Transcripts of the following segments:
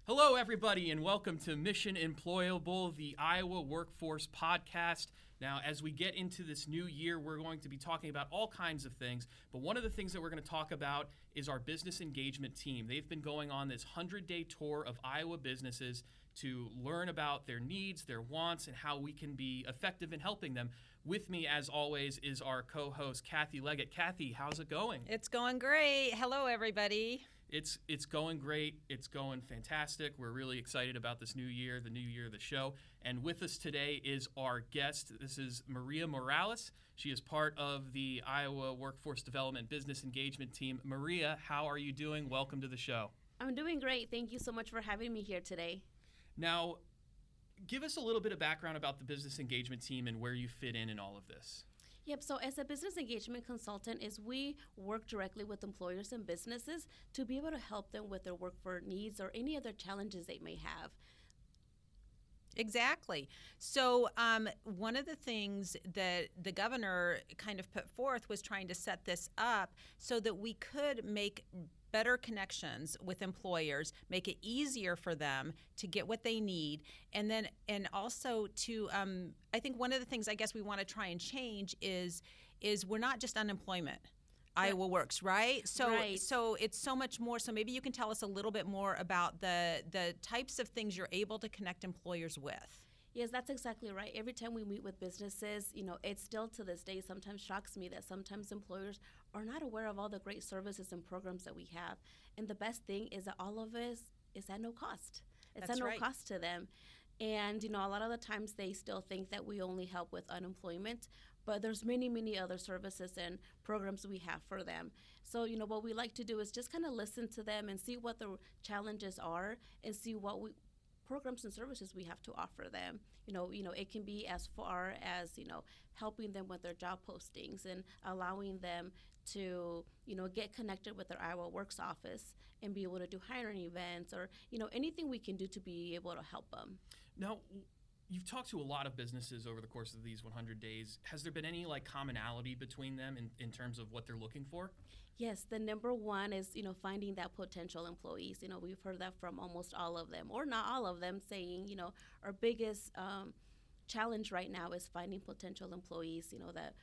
Hello, everybody, and welcome to Mission Employable, the Iowa Workforce Podcast. Now, as we get into this new year, we're going to be talking about all kinds of things, but one of the things that we're going to talk about is our business engagement team. They've been going on this 100-day tour of Iowa businesses to learn about their needs, their wants, and how we can be effective in helping them. With me, as always, is our co-host, Kathy Leggett. Kathy, how's it going? It's going great. Hello, everybody. It's going great. It's going fantastic. We're really excited about this new year, the new year of the show. And with us today is our guest. This is Maria Morales. She is part of the Iowa Workforce Development Business Engagement Team. Maria, how are you doing? Welcome to the show. I'm doing great. Thank you so much for having me here today. Now, give us a little bit of background about the business engagement team and where you fit in all of this. Yep, so as a business engagement consultant, we work directly with employers and businesses to be able to help them with their workforce needs or any other challenges they may have. Exactly. So one of the things that the governor kind of put forth was trying to set this up so that we could make better connections with employers, make it easier for them to get what they need, and also to I think one of the things I guess we want to try and change is we're not just unemployment. Iowa Works, right? So it's so much more. So maybe you can tell us a little bit more about the types of things you're able to connect employers with. Yes, that's exactly right. Every time we meet with businesses, it still to this day sometimes shocks me that sometimes employers are not aware of all the great services and programs that we have. And the best thing is that all of it is at no cost. It's at no cost to them. And, a lot of the times they still think that we only help with unemployment, but there's many, many other services and programs we have for them. So, what we like to do is just kind of listen to them and see what the challenges are and see what programs and services we have to offer them. It can be as far as, helping them with their job postings and allowing them to, get connected with their Iowa Works office and be able to do hiring events or, anything we can do to be able to help them. Now, you've talked to a lot of businesses over the course of these 100 days. Has there been any commonality between them in terms of what they're looking for? Yes, the number one is, finding that potential employees. We've heard that from almost all of them, or not all of them, saying, our biggest challenge right now is finding potential employees, that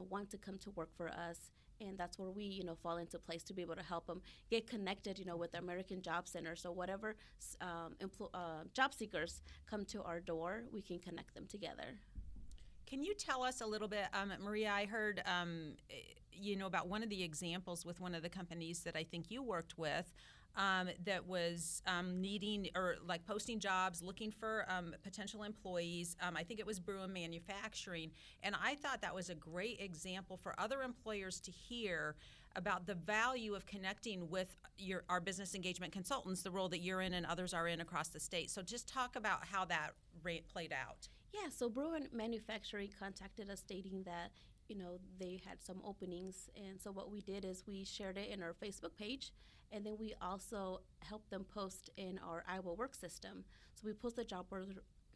want to come to work for us. And that's where we, fall into place to be able to help them get connected, with the American Job Center. So whatever job seekers come to our door, we can connect them together. Can you tell us a little bit, Maria, I heard, about one of the examples with one of the companies that I think you worked with that was needing or posting jobs, looking for potential employees. I think it was Brew and Manufacturing. And I thought that was a great example for other employers to hear about the value of connecting with our business engagement consultants, the role that you're in and others are in across the state. So just talk about how that played out. Yeah, so Brew and Manufacturing contacted us stating that, they had some openings. And so what we did is we shared it in our Facebook page, and then we also helped them post in our IowaWorks system. So we posted a job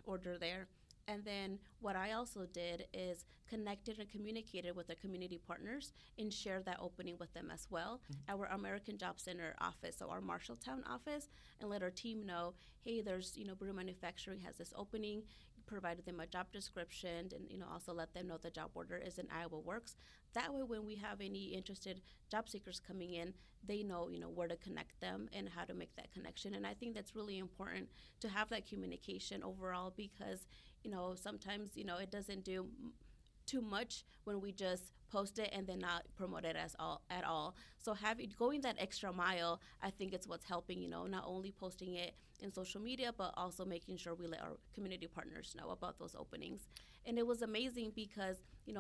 order there. And then what I also did is connected and communicated with our community partners and shared that opening with them as well. Our American Job Center office, so our Marshalltown office, and let our team know, hey, there's, Brew Manufacturing has this opening, provided them a job description, and, also let them know the job order is in Iowa Works. That way, when we have any interested job seekers coming in, they know, where to connect them and how to make that connection. And I think that's really important to have that communication overall because, sometimes, it doesn't do too much when we just post it and then not promote it at all. So going that extra mile, I think it's what's helping, not only posting it in social media, but also making sure we let our community partners know about those openings. And it was amazing because,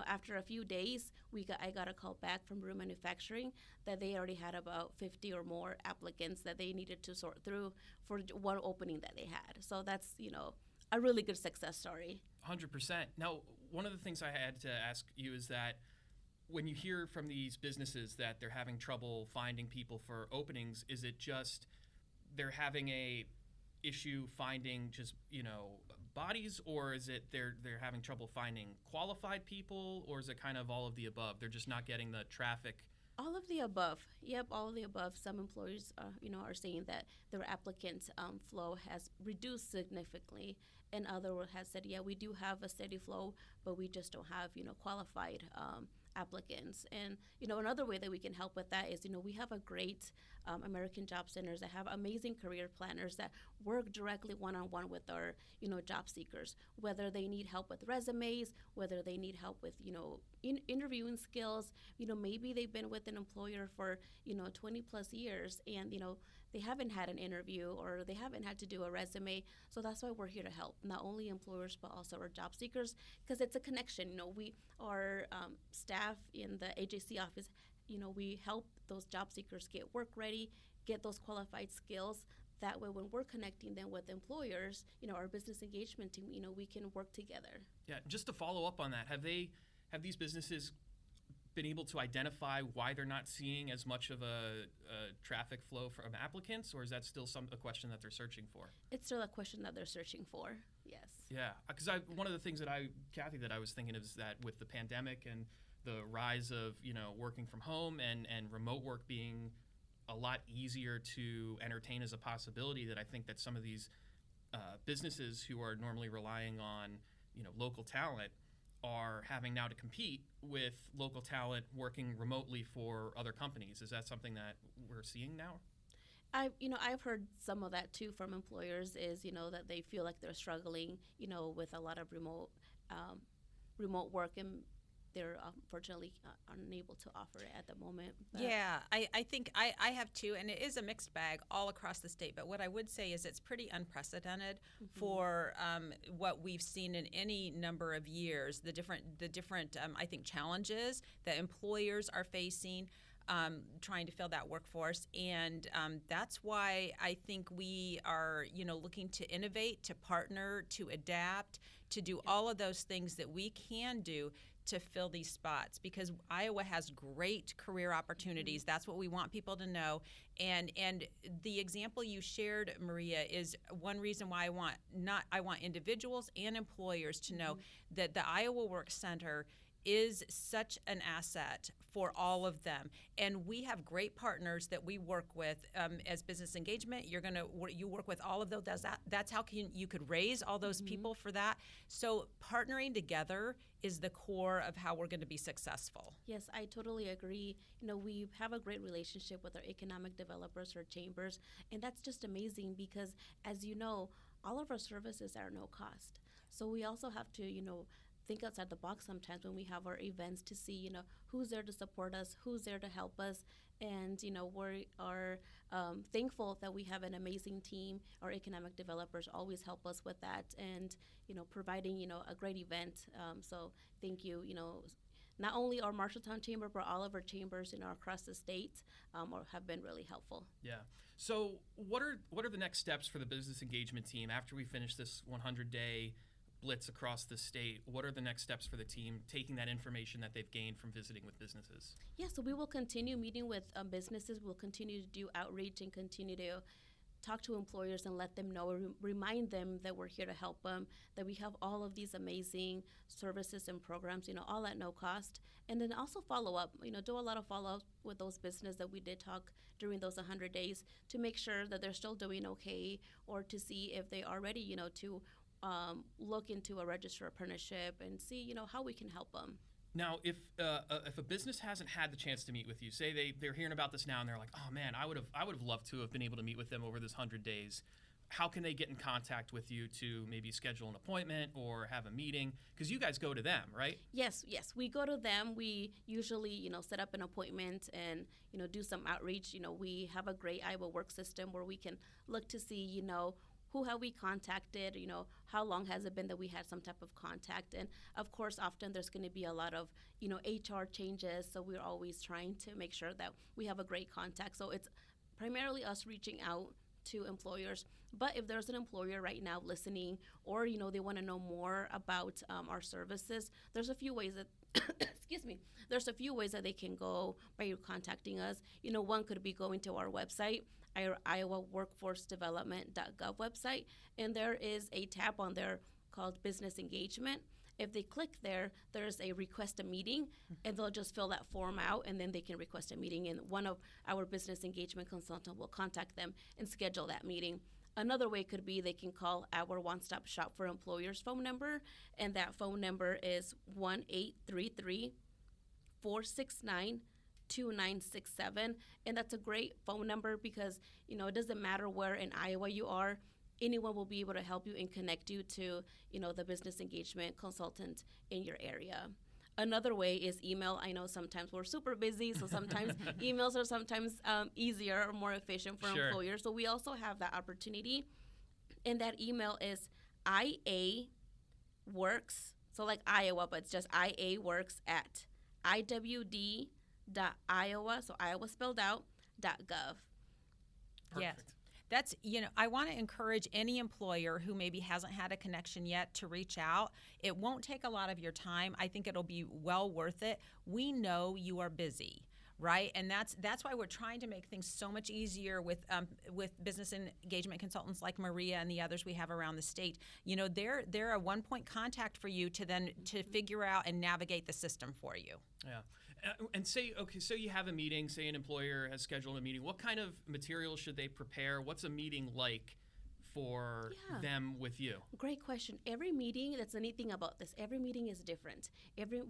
after a few days, I got a call back from Brew Manufacturing that they already had about 50 or more applicants that they needed to sort through for one opening that they had. So that's, a really good success story. 100%. Now, one of the things I had to ask you is that when you hear from these businesses that they're having trouble finding people for openings, is it just they're having a issue finding just, bodies, or is it they're having trouble finding qualified people, or is it kind of all of the above? They're just not getting the traffic All of the above. Yep, all of the above. Some employers, are saying that their applicant flow has reduced significantly, and other has said, yeah, we do have a steady flow, but we just don't have, qualified applicants. And another way that we can help with that is, we have a great American Job Centers that have amazing career planners that work directly one-on-one with our, job seekers, whether they need help with resumes, whether they need help with, interviewing skills. Maybe they've been with an employer for 20 plus years, and they haven't had an interview or they haven't had to do a resume. So that's why we're here to help not only employers but also our job seekers, because it's a connection. We our staff in the AJC office, we help those job seekers get work ready, get those qualified skills. That way, when we're connecting them with employers, our business engagement team, we can work together. Yeah, just to follow up on that, have these businesses been able to identify why they're not seeing as much of a traffic flow from applicants, or is that still a question that they're searching for? It's still a question that they're searching for. Yes. Yeah, because one of the things that Kathy, that I was thinking of is that with the pandemic and the rise of working from home and remote work being a lot easier to entertain as a possibility, that I think that some of these businesses who are normally relying on local talent are having now to compete with local talent working remotely for other companies. Is that something that we're seeing now? I've heard some of that too from employers, is that they feel like they're struggling with a lot of remote work, and they're unfortunately unable to offer it at the moment. But Yeah, I think I have too, and it is a mixed bag all across the state. But what I would say is it's pretty unprecedented for what we've seen in any number of years. The different I think challenges that employers are facing. Trying to fill that workforce, and that's why I think we are, looking to innovate, to partner, to adapt, to do all of those things that we can do to fill these spots, because Iowa has great career opportunities. That's what we want people to know. And the example you shared, Maria, is one reason why I want individuals and employers to know that the Iowa Work Center is such an asset for all of them, and we have great partners that we work with as business engagement. You work with all of those. That's how you could raise all those people for that. So partnering together is the core of how we're going to be successful. Yes, I totally agree. We have a great relationship with our economic developers or chambers, and that's just amazing because, as you know, all of our services are no cost. So we also have to, think outside the box sometimes when we have our events to see, who's there to support us, who's there to help us. And, we are thankful that we have an amazing team. Our economic developers always help us with that and, providing, a great event. So thank you, not only our Marshalltown Chamber, but all of our chambers, across the state have been really helpful. Yeah. So what are the next steps for the business engagement team after we finish this 100-day blitz across the state? What are the next steps for the team taking that information that they've gained from visiting with businesses? Yeah, so we will continue meeting with businesses. We'll continue to do outreach and continue to talk to employers and let them know, remind them that we're here to help them, that we have all of these amazing services and programs, all at no cost. And then also follow up, do a lot of follow up with those businesses that we did talk during those 100 days to make sure that they're still doing okay, or to see if they are ready, to look into a registered apprenticeship and see, how we can help them. Now, if a business hasn't had the chance to meet with you, say they're hearing about this now and they're like, oh man, I would have loved to have been able to meet with them over this 100 days. How can they get in contact with you to maybe schedule an appointment or have a meeting? Because you guys go to them, right? Yes, we go to them. We usually, set up an appointment and, do some outreach. We have a great Iowa Work system where we can look to see, who have we contacted, how long has it been that we had some type of contact. And of course, often there's going to be a lot of, HR changes. So we're always trying to make sure that we have a great contact. So it's primarily us reaching out to employers. But if there's an employer right now listening, or, they want to know more about our services, there's a few ways that there's a few ways that they can go by contacting us. One could be going to our website, our IowaWorkforceDevelopment.gov website, and there is a tab on there called Business Engagement. If they click there, there's a request a meeting, and they'll just fill that form out, and then they can request a meeting, and one of our business engagement consultant will contact them and schedule that meeting. Another way could be they can call our one-stop shop for employers phone number, and that phone number is 1-833-469-2967. And that's a great phone number because, it doesn't matter where in Iowa you are. Anyone will be able to help you and connect you to, the business engagement consultant in your area. Another way is email. I know sometimes we're super busy, so sometimes emails are sometimes easier or more efficient for employers. So we also have that opportunity. And that email is IAWorks, so like Iowa, but it's just IAWorks at IWD.Iowa, so Iowa spelled out, .gov. Perfect. Yes. That's, I want to encourage any employer who maybe hasn't had a connection yet to reach out. It won't take a lot of your time. I think it'll be well worth it. We know you are busy, right? And that's why we're trying to make things so much easier with business engagement consultants like Maria and the others we have around the state. They're a one-point contact for you to figure out and navigate the system for you. Yeah. And so you have a meeting, say an employer has scheduled a meeting. What kind of material should they prepare? What's a meeting like for them with you? Great question. Every meeting, that's the neat thing about this, every meeting is different.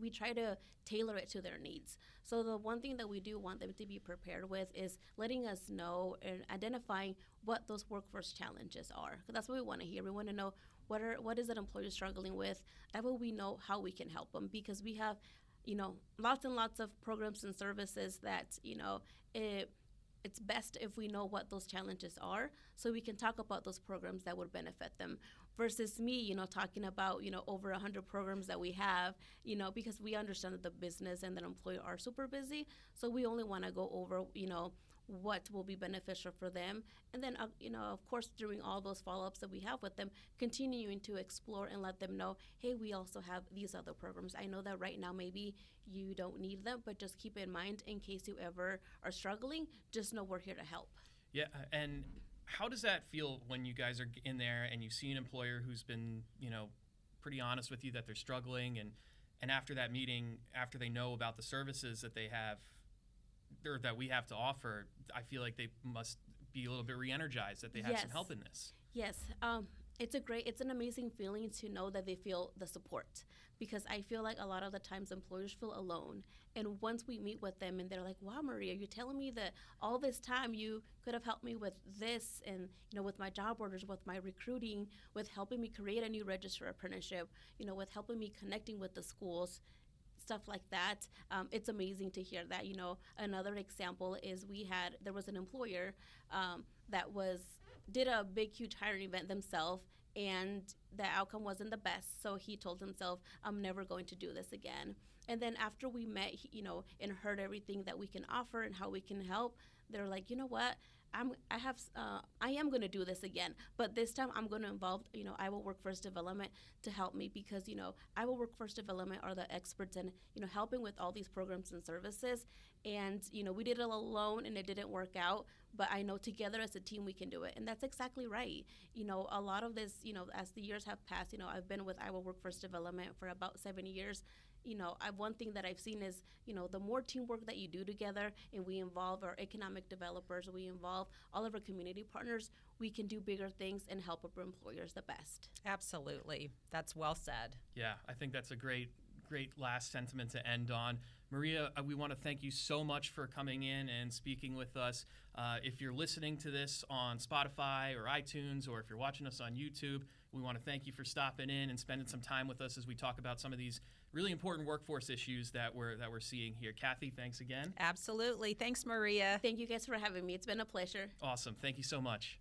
We try to tailor it to their needs. So the one thing that we do want them to be prepared with is letting us know and identifying what those workforce challenges are. That's what we want to hear. We want to know what is an employer struggling with. That way we know how we can help them, because we have lots and lots of programs and services that, it's best if we know what those challenges are so we can talk about those programs that would benefit them versus me, talking about, over 100 programs that we have, because we understand that the business and the employer are super busy. So we only want to go over, what will be beneficial for them. And then, of course, during all those follow-ups that we have with them, continuing to explore and let them know, hey, we also have these other programs. I know that right now maybe you don't need them, but just keep in mind in case you ever are struggling, just know we're here to help. Yeah, and how does that feel when you guys are in there and you see an employer who's been, pretty honest with you that they're struggling, and after that meeting, after they know about the services that they have, or that we have to offer, I feel like they must be a little bit re-energized that they have some help in this. Yes. It's an amazing feeling to know that they feel the support, because I feel like a lot of the times employers feel alone. And once we meet with them and they're like, wow, Maria, you're telling me that all this time you could have helped me with this and, with my job orders, with my recruiting, with helping me create a new register apprenticeship, with helping me connecting with the schools, stuff like that. It's amazing to hear that. Another example is there was an employer that did a big, huge hiring event themselves, and the outcome wasn't the best. So he told himself, I'm never going to do this again. And then after we met, and heard everything that we can offer and how we can help, they're like, you know what? I am going to do this again, but this time I'm going to involve, Iowa Workforce Development to help me, because, Iowa Workforce Development are the experts in, helping with all these programs and services. And, we did it alone and it didn't work out, but I know together as a team we can do it. And that's exactly right. A lot of this, as the years have passed, I've been with Iowa Workforce Development for about 7 years. One thing that I've seen is, the more teamwork that you do together, and we involve our economic developers, we involve all of our community partners, we can do bigger things and help our employers the best. Absolutely. That's well said. Yeah, I think that's a great last sentiment to end on. Maria, we want to thank you so much for coming in and speaking with us. If you're listening to this on Spotify or iTunes, or if you're watching us on YouTube, we want to thank you for stopping in and spending some time with us as we talk about some of these really important workforce issues that we're seeing here. Kathy, thanks again. Absolutely. Thanks, Maria. Thank you guys for having me. It's been a pleasure. Awesome. Thank you so much.